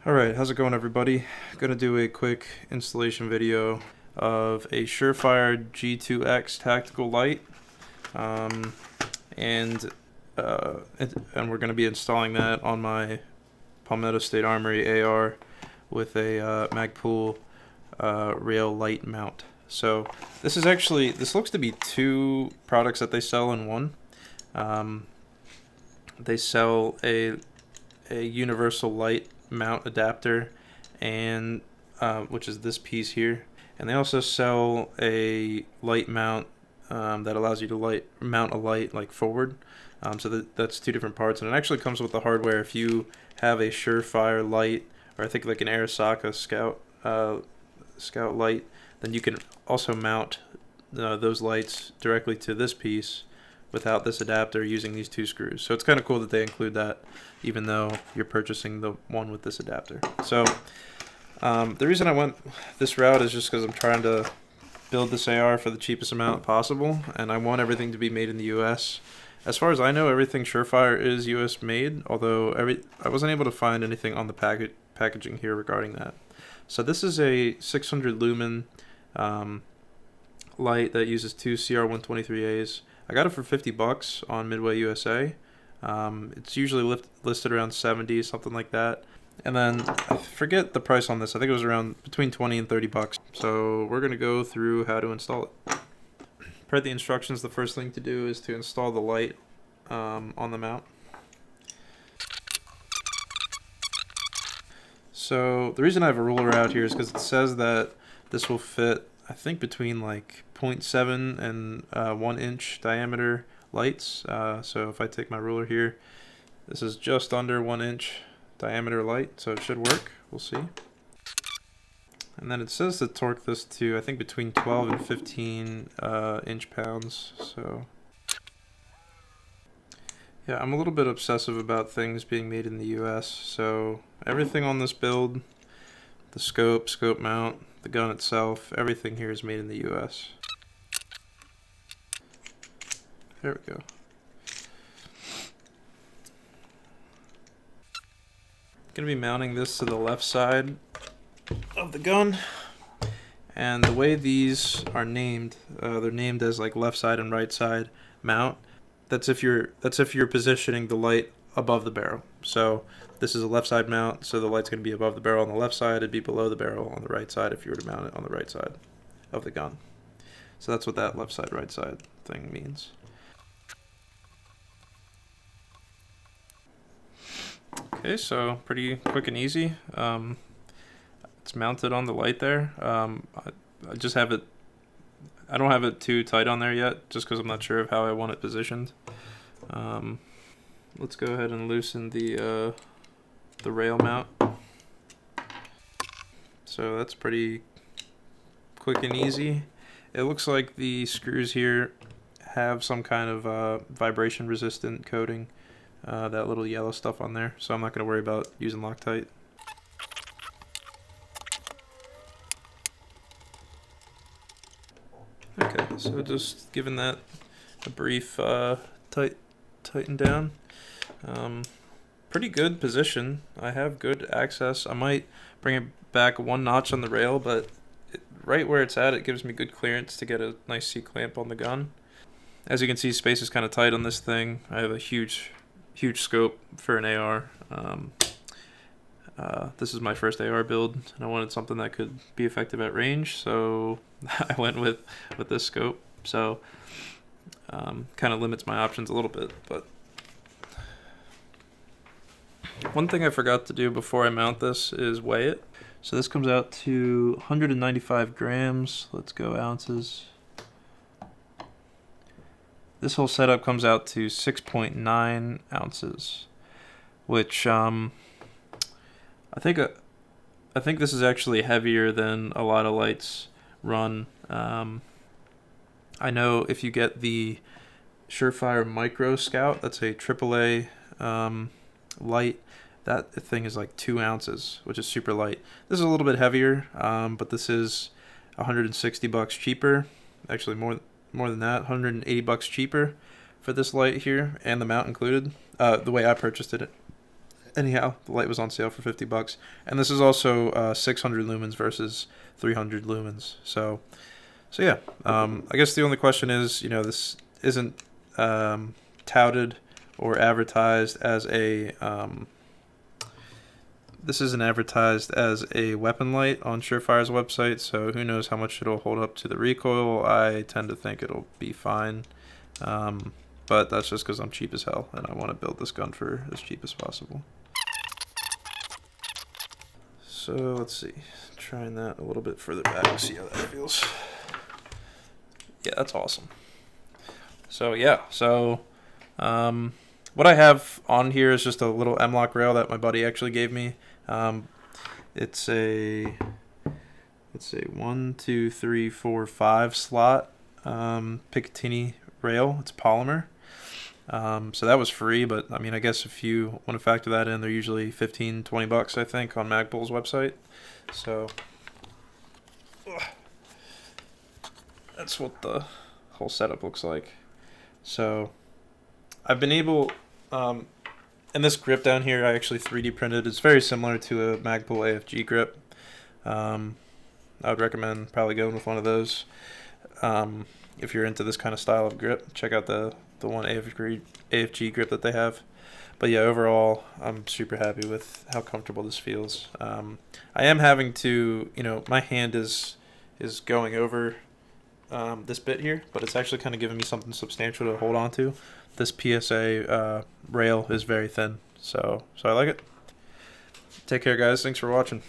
Alright, how's it going everybody? Gonna do a quick installation video of a Surefire G2X tactical light, um, and and we're gonna be installing that on my Palmetto State Armory AR with a Magpul rail light mount. So this looks to be two products that they sell in one. They sell a universal light mount adapter, and which is this piece here, and they also sell a light mount that allows you to mount a light like forward. So that's two different parts, and it actually comes with the hardware. If you have a Surefire light, or I think like an Arisaka Scout light, then you can also mount those lights directly to this piece without this adapter using these two screws. So it's kind of cool that they include that, even though you're purchasing the one with this adapter. So the reason I went this route is just because I'm trying to build this AR for the cheapest amount possible, and I want everything to be made in the US. As far as I know, everything Surefire is US made, although I wasn't able to find anything on the packaging here regarding that. So this is a 600 lumen light that uses two CR123As. I got it for $50 on Midway USA. It's usually listed around 70, something like that. And then I forget the price on this. I think it was around between 20 and $30. So we're gonna go through how to install it. Per the instructions, the first thing to do is to install the light on the mount. So the reason I have a ruler out here is because it says that this will fit, I think, between like 0.7 and 1 inch diameter lights. So if I take my ruler here, this is just under 1 inch diameter light, so it should work. We'll see. And then it says to torque this to, I think, between 12 and 15 inch-pounds. So yeah, I'm a little bit obsessive about things being made in the US. So everything on this build, the scope mount, the gun itself, everything here is made in the US. There we go. Gonna be mounting this to the left side of the gun, and the way these are named, they're named as like left side and right side mount. That's if you're positioning the light above the barrel. So this is a left side mount, so the light's gonna be above the barrel on the left side. It'd be below the barrel on the right side if you were to mount it on the right side of the gun. So that's what that left side right side thing means. Okay, so pretty quick and easy. It's mounted on the light there. I just have it, I don't have it too tight on there yet, just because I'm not sure of how I want it positioned. Let's go ahead and loosen the rail mount. So that's pretty quick and easy. It looks like the screws here have some kind of vibration resistant coating. That little yellow stuff on there, so I'm not going to worry about using Loctite. Okay, so just giving that a brief tighten down. Pretty good position. I have good access. I might bring it back one notch on the rail, but right where it's at, it gives me good clearance to get a nice C-clamp on the gun. As you can see, space is kind of tight on this thing. I have a huge scope for an AR. This is my first AR build, and I wanted something that could be effective at range, so I went with this scope. So kind of limits my options a little bit. But one thing I forgot to do before I mount this is weigh it. So this comes out to 195 grams. Let's go ounces. This whole setup comes out to 6.9 ounces, which I think this is actually heavier than a lot of lights run. I know if you get the Surefire Micro Scout, that's a AAA light, that thing is like 2 ounces, which is super light. This is a little bit heavier, but this is $160 cheaper, actually more than that, $180 cheaper for this light here, and the mount included, the way I purchased it anyhow, the light was on sale for $50, and this is also 600 lumens versus 300 lumens. So yeah. I guess the only question is, this isn't touted or advertised as a weapon light on Surefire's website, so who knows how much it'll hold up to the recoil. I tend to think it'll be fine, but that's just because I'm cheap as hell and I want to build this gun for as cheap as possible. So let's see, trying that a little bit further back, see how that feels. Yeah, that's awesome. So yeah, what I have on here is just a little M-LOK rail that my buddy actually gave me. It's a 1, 2, 3, 4, 5 slot Picatinny rail. It's polymer. So that was free, but I mean, I guess if you want to factor that in, they're usually $15-20, I think, on Magpul's website. So that's what the whole setup looks like. So I've been able, and this grip down here I actually 3D printed. It's very similar to a Magpul AFG grip. I would recommend probably going with one of those. If you're into this kind of style of grip, check out the one AFG grip that they have. But yeah, overall, I'm super happy with how comfortable this feels. I am having to, my hand is going over this bit here, but it's actually kind of giving me something substantial to hold on to. This PSA rail is very thin, so I like it. Take care, guys. Thanks for watching.